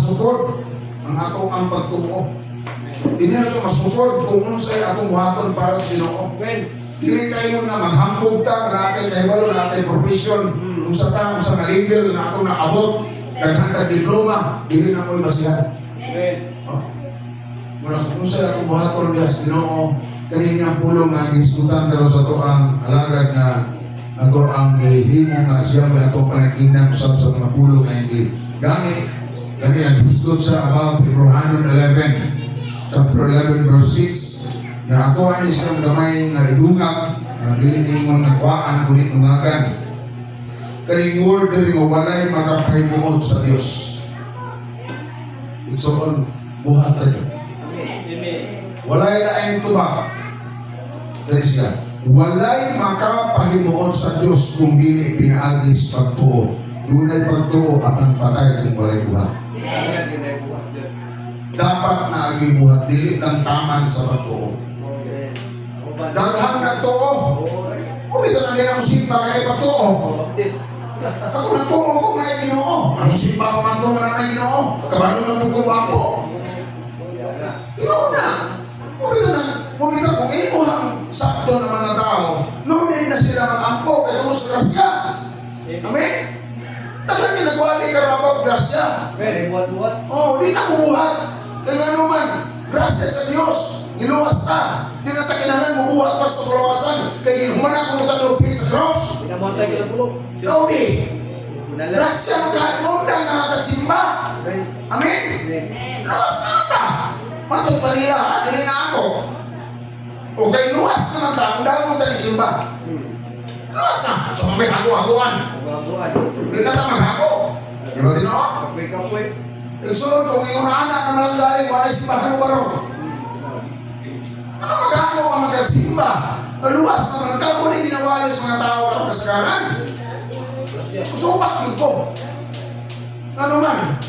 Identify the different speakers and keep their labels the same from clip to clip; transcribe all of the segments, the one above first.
Speaker 1: masukod ang ato ang pagtungo. Dili na ito masukod kung unsay atong buhaton para sa Ginoo. Dili tayo na maghambog ta, natin kahibalo, natin profession, kung sa ta, kung sa na-level na atong naabot, daghang diploma, dili na mo'y basihan. Mula kung unsay atong buhaton diya sa Ginoo, kaninyang pulong nga gisgutan pero sa to ang alagad na ato ang himo nga siya may atong panaginan usab sa mga pulong nga hindi gamit. Kani nag-discuss sa about Hebrew 11, chapter 11 verse 6, na ako ani siyang gamay nga idungag, dili ningon nagwaan kulit nungagan. Kaning word diri nga walay makapahimuot sa Dios. Igsoon buhat ta Dios. Walay laing tubag. Diri siya. Walay makapahimuot sa Dios kung dili pinaagis pagtuo. Dunay pagtuo at ang patay kung walay buhat. Dapat na agi buhat dili lang taman sa pagtuo. Daghang nagtuo. Kung ito na nila ang simba kay pagtuo. Ako nagtuo ko nga Ginoo. Ang simba ko man ko nga Ginoo. Kabalo na po kong ako. Ginoo na. Kung ito kung imo ang sakto ng mga tao, noon na sila mag-angko kay Tulos Grasya. Amen? Daghang ginagwali ka rapag grasya. Oh, di na bubuhat. Kaya nga naman, grasya sa Diyos. Giluwas ta. Di na takinanan bubuhat pa sa kulawasan. Kaya humana kung nagtalupi sa cross.
Speaker 2: Pinamuntay ka ng pulong.
Speaker 1: Okay. Grasya magkatundan na nagsimba. Amen? Luwas na ta. Matod pa nila, dili na ako. O kay luwas naman ta, kung dahil mo tayo simba. Luwas na. So may hago-hagoan. Hindi na ta maghago. Di ba din ako? So kung yung anak na malang wala simbahan mo baro. Ano maghago ka magkasimba? Luwas naman. Kako na ginawali sa mga tao na kasagaran. Kusubak yun ko. Ano man?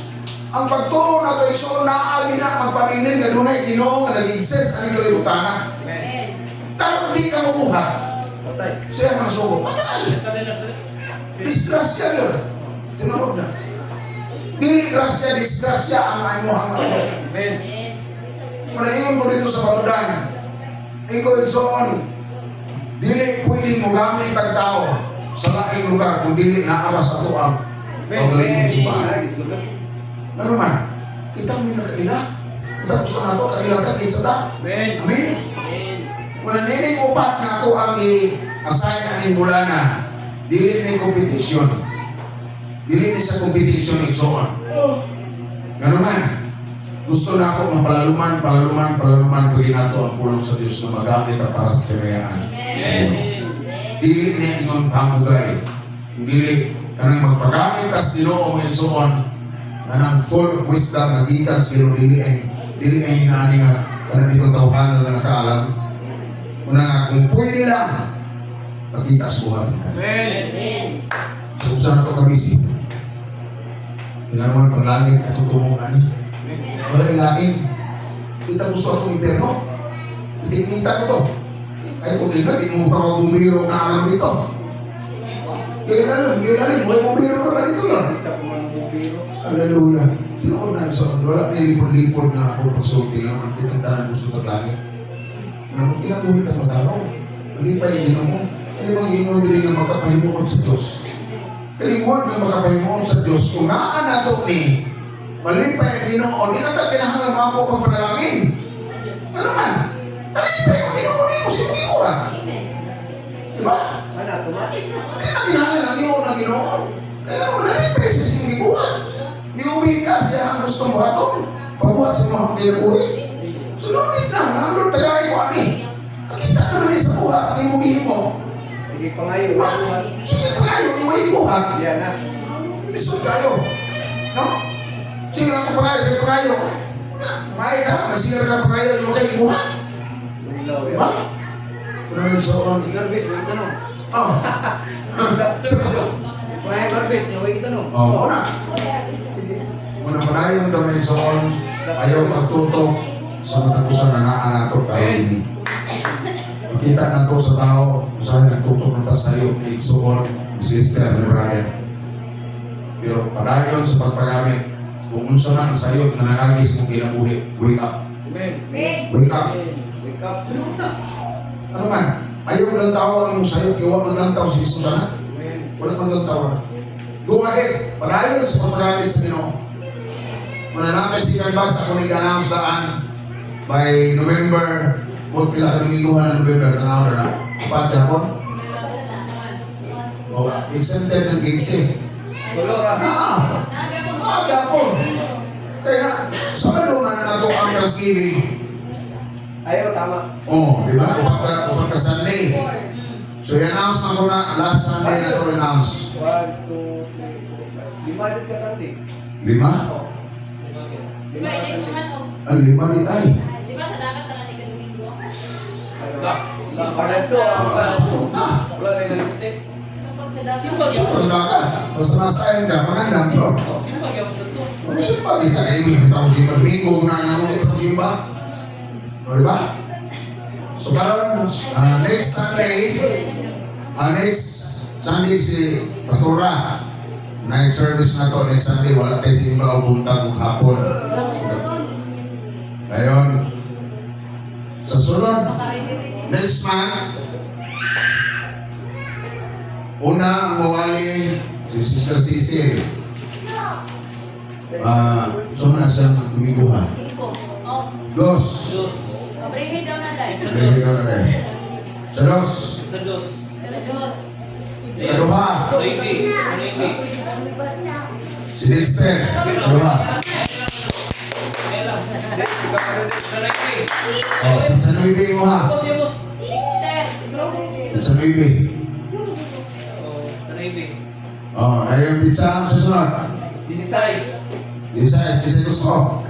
Speaker 1: Ang pagtuo na ito iso naagi na magpaminin na dunay Ginoo nga nag-exist ang ilo utana. Karon di ka mabuhat. Siya man sugo. Patay. Disgrasya yun. Sinunod na. Dili grasya, disgrasya ang imo ang ako. Manaingon ko dito sa panudan. Iko isoon. Dili pwede mo gamit ang tao sa laing lugar kung dili naaras sa tuang. Paglaing subahan. Ano man, kita mo yung nakaila. Kita gusto na ito, kaila ka, kinsa ta. Amen. Wala nining upat na ako ang i-assign na ni Mulana. Dili na kompetisyon. Dili na sa kompetisyon iksoon. Ano man, gusto na ako palaluman pagin nato ang pulong sa Diyos na magamit at para sa kamayaan. Dili na ingon pangugay. Dili, kanang magpagamit as Ginoo ang iksoon. Anang full wisdom na gikas pero dili ay nani nga kanang itong tawhan na nakaalam. Una nga kung pwede lang pagitas buhat. Amen. So sana to kabisi. Naman paglangit at tutumong ani. Wala yung langit. Kita gusto itong eterno. Kita ko to. Ay kung ina, di mo tawag bumiro na alam dito. Kailan, may bumiro na dito yun. Hallelujah. Tinood na isa. Wala nilipod-lipod na ako pagsulti. Ang kitang gusto taglangit. Kung kinabuhit ang mataraw, hindi pa yung ginong mo. Hindi bang ginong din na magkapahimuon sa Diyos. Pero yung word na magkapahimuon sa Diyos, kung naan na ito ni, malipay ang ginoo, hindi na tayo pinahangang mga po kang panalangin. Ano man? Nalipay ang ginoo, hindi mo sinungiwa. Diba? Hindi na pinahangang ang ginoo. Kaya naman nalipay sa sinungiwa. Di umika siya ang gusto mo atong pabuhat sa mga pinabuhi. Sunod na, ang tagay ko ani. Nakita naman sa buhat ang imong gihimo.
Speaker 2: Sige pangayo.
Speaker 1: Sige pangayo, iway di buhat.
Speaker 2: Yan na.
Speaker 1: Lisod kayo. No? Sige lang pangayo. May ka, masira ka pangayo, yung kay gibuhat. Diba? Kung nagsoon.
Speaker 2: Garbis, may tanong.
Speaker 1: Oh.
Speaker 2: May garbis, may tanong.
Speaker 1: Oh, una. Una panayon daw na soon, ayaw magtutok sa matagusan na naan nato karon ini. Makita nato sa tao, usahay nagtutok na ta sa iyo ni Igsoon, ni sister, ni brother. Pero padayon sa pagpagamit, kung unsa man ang sayot na nangagis mong kinabuhi, wake up.
Speaker 2: Amen.
Speaker 1: Wake up.
Speaker 2: Wake up.
Speaker 1: Ano man? Ayaw lang tao yung sayot, iwa man lang tao si Jesus sana.
Speaker 2: Amen.
Speaker 1: Wala man lang tao. Go ahead. Palayo sa pagpagamit sa Ginoo. Mananakay si Kanbasa kung i-announce daan by November, kung pila ka lumiguhan ng November, tanaw na na. Pati hapon. O, exempted ng gisi. Hapon. Kaya, sa ano man na ito ang Thanksgiving?
Speaker 2: Ayaw, tama.
Speaker 1: Oh, di ba? Upag ka Sunday. So, i-announce na ko na, last Sunday na ito i-announce.
Speaker 2: 1, 2, 3, 4, 5. Lima din ka Sunday.
Speaker 1: 5?
Speaker 2: Lima
Speaker 3: Diba,
Speaker 2: ka
Speaker 3: hindi mo
Speaker 2: Sunday.
Speaker 3: man,
Speaker 1: Ang 5 di ay.
Speaker 3: di ba sa dagat na natin Domingo?
Speaker 2: Paradso.
Speaker 1: Suot na.
Speaker 2: Wala na yung nalimutin.
Speaker 1: Suot na ka. Basta nasayan ka, magandang yun. Ano siya ba? Kita na yung kita ko siya Domingo, na nga mo ito siya. O, diba? So, karon next Sunday si Pastora. Night service na to next Sunday. Wala tayo simba o buntag o hapon. Ngayon, sa sunod, next month, una ang mawali si Sister Cecil. Saan na siyang lumiguhan?
Speaker 3: 5. Oh,
Speaker 1: Dos.
Speaker 3: kabrigay daw na dahil.
Speaker 1: Lagi ka na eh. Sa dos.
Speaker 3: Sa Diyos.
Speaker 1: Kaduha. Si Dexter. Kaduha. Oh, pizza nuibe mo ha.
Speaker 3: Dexter.
Speaker 1: Pizza nuibe. Oh, na yung pizza ang susunod. Isa gusto.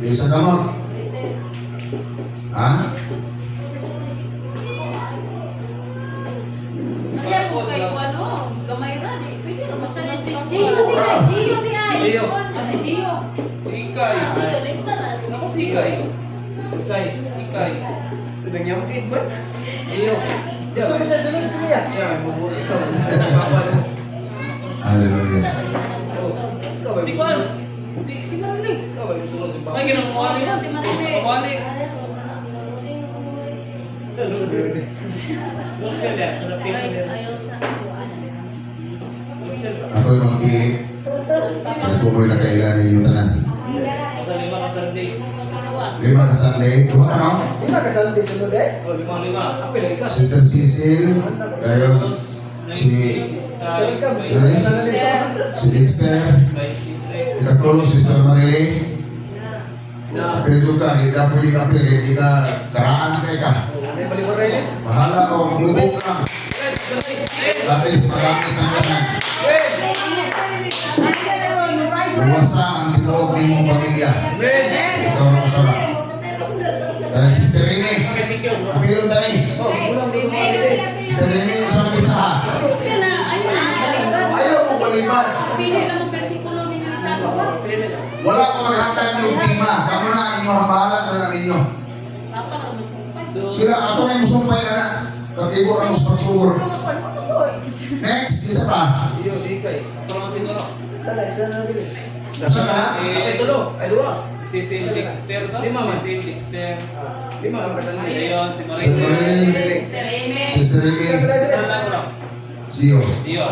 Speaker 1: Isa gamot. Ha?
Speaker 3: Kaya po kayo ano, gamay ra di. Pwede ra masana si
Speaker 2: Gio.
Speaker 3: Gio di ay. Gio di ay.
Speaker 2: Gio.
Speaker 3: Ah, si Gio.
Speaker 2: Ikay.
Speaker 3: Gio, lenta na.
Speaker 2: Ako si Ikay. Ikay. Nangyamkid ba? Gio. Gusto mo dyan sunod ko niya? Yan, mabuhay ikaw. Papa mo.
Speaker 1: Hallelujah.
Speaker 2: Ikaw ay Kuan. Di marinig. Ikaw ay sunod sa papa. Ay,
Speaker 3: Mawali na, di marinig.
Speaker 2: Mawali.
Speaker 3: Ayaw sa
Speaker 1: Ako yung magpili. Kaya tumoy na kailan ninyong tanan. 5 ka Sunday. Duha ka no?
Speaker 4: Lima ka sa Sunday sunod eh.
Speaker 2: Oh, 5. Apil ay ka.
Speaker 1: Sister Cecil. Kayo si
Speaker 4: Sorry ka,
Speaker 1: Sorry? Si Dexter. Ikatulong Sister Marily. Apil juga. Di ka pwede apil. Di ka karaan na kay ka.
Speaker 2: Ano yung paliwaray niya?
Speaker 1: Bahala ko. Bubog lang. Tapos magamit ang tanan. Luwasa ang tinawag ni mong pamilya. Ikaw na usara. Dahil Sister Rini. Apilong tani.
Speaker 2: Oh, bulang di mo alili.
Speaker 1: Sister Rini, usara pizza ha.
Speaker 3: Siya na, ano na, baliban.
Speaker 1: Ayaw mo baliban.
Speaker 3: Pili lang ang versikulo ninyo sa ako ba?
Speaker 1: Wala ko maghatag ng tima. Kamu na ang inyong bahala na ninyo.
Speaker 3: Papa na masumpay.
Speaker 1: Sila ako na yung sumpay na na. Kag-ibo ang pagsugor. Next, isa pa.
Speaker 2: Iyo, si Ikay.
Speaker 4: Tala, isa na nabili.
Speaker 1: Isa na.
Speaker 2: Ay, tulo. Ay, dua.
Speaker 5: Si Dexter to?
Speaker 2: Lima man.
Speaker 5: Si Dexter.
Speaker 2: 5 ang katanay.
Speaker 5: Ayun, si
Speaker 1: Sister
Speaker 5: Marie.
Speaker 1: Rini.
Speaker 3: Sister Amy.
Speaker 1: Sister Rini.
Speaker 5: Saan lang ko lang?
Speaker 1: Dio.
Speaker 5: Dio.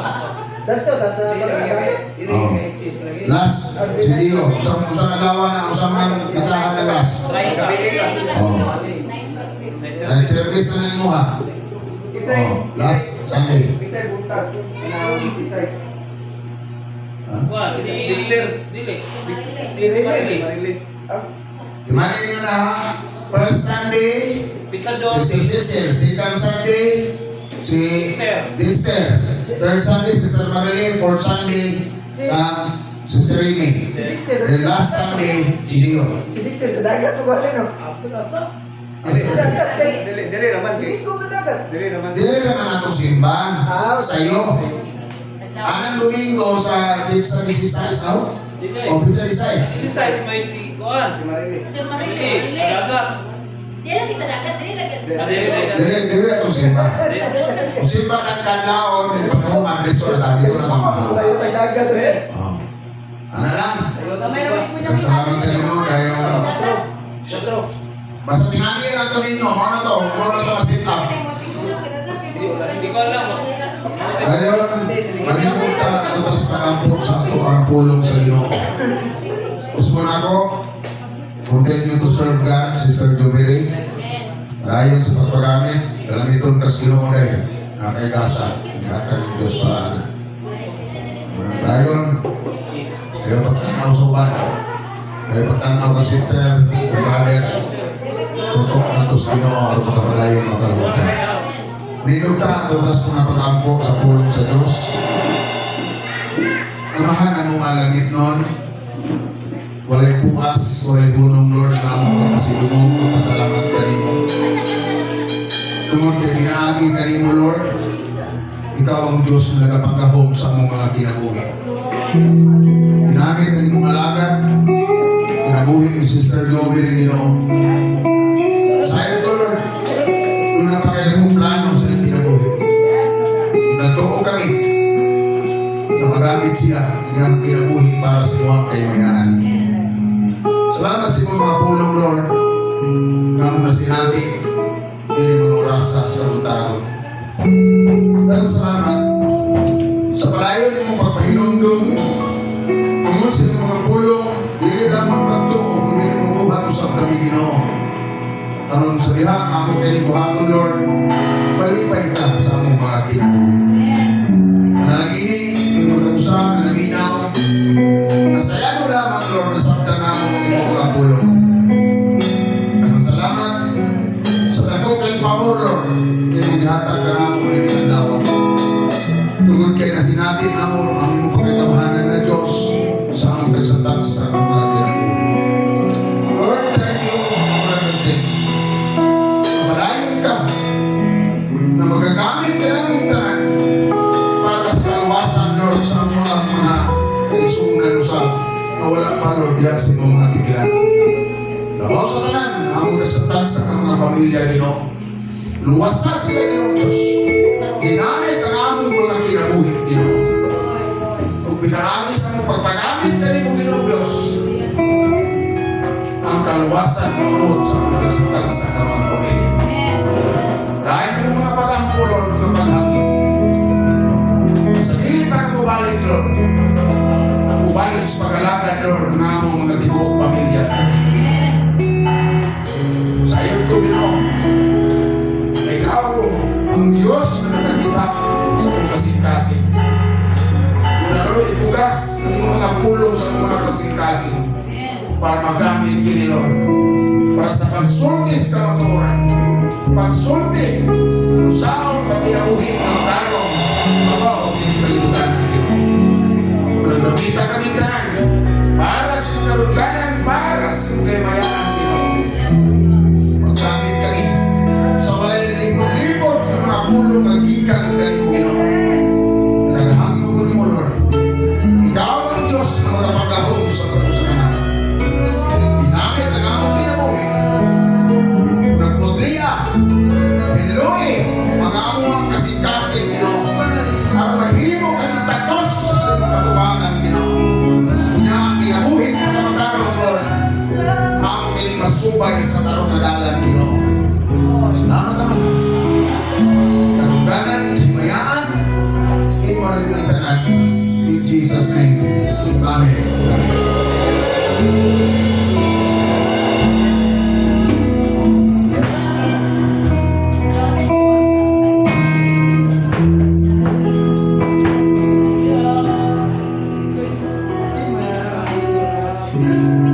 Speaker 4: Dato, ta sa pagkakakit.
Speaker 2: Dili
Speaker 1: Oh.
Speaker 2: kay cheese lagi.
Speaker 1: Last, si Dio. Usang naglawa na. Usang nang pitsahan na last.
Speaker 5: Try ka.
Speaker 1: Oh. Dahil service na ninyo ha. Oh, last Sunday.
Speaker 4: Isa'y buntag. Si size.
Speaker 5: Kuan, si
Speaker 2: Dexter.
Speaker 5: Dili.
Speaker 4: Si Riley.
Speaker 1: Imagine nyo na ha. First Sunday,
Speaker 5: Pizza
Speaker 1: si
Speaker 5: Dog.
Speaker 1: Cecil. Second Sunday, si Dexter. Third Sunday, Sister Marilyn. Fourth Sunday, Sister Amy.
Speaker 4: Si Dexter.
Speaker 1: Then last Sunday, si Dio.
Speaker 4: Si Dexter sa dagat mo galing no.
Speaker 2: Absent asa.
Speaker 4: Sa dagat kay.
Speaker 2: Dili naman.
Speaker 4: Ligo na dagat.
Speaker 2: Dili naman.
Speaker 1: Dili naman atong simba sa'yo. Anong Domingo sa pizza ni si Size, no?
Speaker 5: Dili.
Speaker 1: O pizza ni
Speaker 5: Si
Speaker 1: Size.
Speaker 5: size may si Kuan.
Speaker 3: Sister
Speaker 5: Dili.
Speaker 3: Marilyn.
Speaker 5: Dagat.
Speaker 3: Di lagi sa dagat, di lagi sa
Speaker 1: Dili atong simba. Kung simba kang kanlaon, hindi pa ko mag-dito na tabi ko na
Speaker 4: Kayo
Speaker 1: tama.
Speaker 4: kay dagat eh.
Speaker 1: Ano lang?
Speaker 2: Ayaw
Speaker 3: Gamay ra mo nang
Speaker 1: Salamat sa Ginoo kaya
Speaker 2: Sandro.
Speaker 1: basta tingani lang to ninyo, ano to, ma-sit up.
Speaker 5: Hindi ko alam.
Speaker 1: Ngayon, manipunta tapos pag-ampo sa ato ang pulong sa Ginoo. Gusto na ako, continue to serve God, Sister Jumiri. Ayon sa pagpagamit, dalamiton kas Ginoo rin, nakakigasa, nakakag Diyos palaan. Ayon, kayo pagtanaw sa uban, kayo pagtanaw ka sister, brother, tutok na to sa Ginoo, aron makapalayon makalutan. Minugta, tulas ko na pag-ampo sa pulong sa Diyos. Amahan anong alangit nun, walay bukas, walay gunong Lord na mo kapasilumog, kapasalamat kanimo. Tungod kay minaagi kanimo Lord, ikaw ang Diyos na nagapagahom sa mong mga kinabuhi. Ginamit na imong alagad, kinabuhi ni Sister Joby rin nino. Sayang ko Lord, kung napakailan mong plano sa iyong kinabuhi. Natuo kami na magamit siya ng kinabuhi para sa mga kayamayan. Salamat sa mga pulong Lord, kami na sinabi, ini mga oras sa kabutagon. Dahil salamat sa palayo ni mong pagpahinundong, kung sa mga pulong, hindi lamang pagtuo, hindi mo buhat usap kami Ginoo. Aron sa diha, ako kini buhaton Lord, palipay ka sa among mga kinabuhi. Nanagini, magkagusa, nanaginaw, nasayado lamang Lord, nasabda na mo ang iyong mga pulong. Salamat sa dako kayong pamor Lord, kayong gihatag ka na mo rin ang dawa. Tungod kay nasinatin na mo ang iyong pagkakamahanan na Diyos sa among kagsatag sa among mga kinabuhi. Lord, thank you for everything. Malayon ka na magagamit ka ng tanan para sa kaluwasan Lord sa mga kaigsunan usap na wala pa Lord diyan sa imong mga tigilan. Labaw sa tanan, among nagsatag sa mga pamilya Ginoo. Luwasa sila Ginoo Diyos. Ginamit ang among mga kinabuhi Ginoo. Kung pinaagis ang pagpagamit na rin mo Ginoo Diyos, ang kaluwasan maunod sa mga nagsatag sa mga pamilya. Dahil yung mga pagampo Lord ng paghangin. Sa dili pa ang ubalik Lord. Ubalik sa pag-alagad Lord ng among mga tibok pamilya. Sa iyo ko Ginoo, na ikaw ang Diyos na nakakita sa mga kasing-kasing. Lord, ipugas ang iyong mga pulong sa mga kasing-kasing para magamit kini Lord. Para sa pagsulti sa kamaturan, pagsulti kung saan pagkinabuhin ng tarong, mabaw ang pinipalimutan ng Ginoo. Pero nakita kami tanan para sa karugkanan, para sa kayamayanan Ginoo. Magkamit kami sa walay libot-libot ng mga pulong ang gikan ng Ginoo. Naghangyo ko ni mo Lord. Ikaw ang Diyos na magpaglahog sa karusanan. Ginamit ang among kinabuhi. Nagpudliya, Piloy, ang among kasing-kasing Ginoo. Ang mahimo kami takos sa mga tubangan Ginoo. Na ang kinabuhi ng kamataron Lord, ang masubay sa tarong na dalan Ginoo. Salamat naman. Karuganan, himayaan, iwarin ang tanan. In Jesus' name. Amen.
Speaker 3: Amen.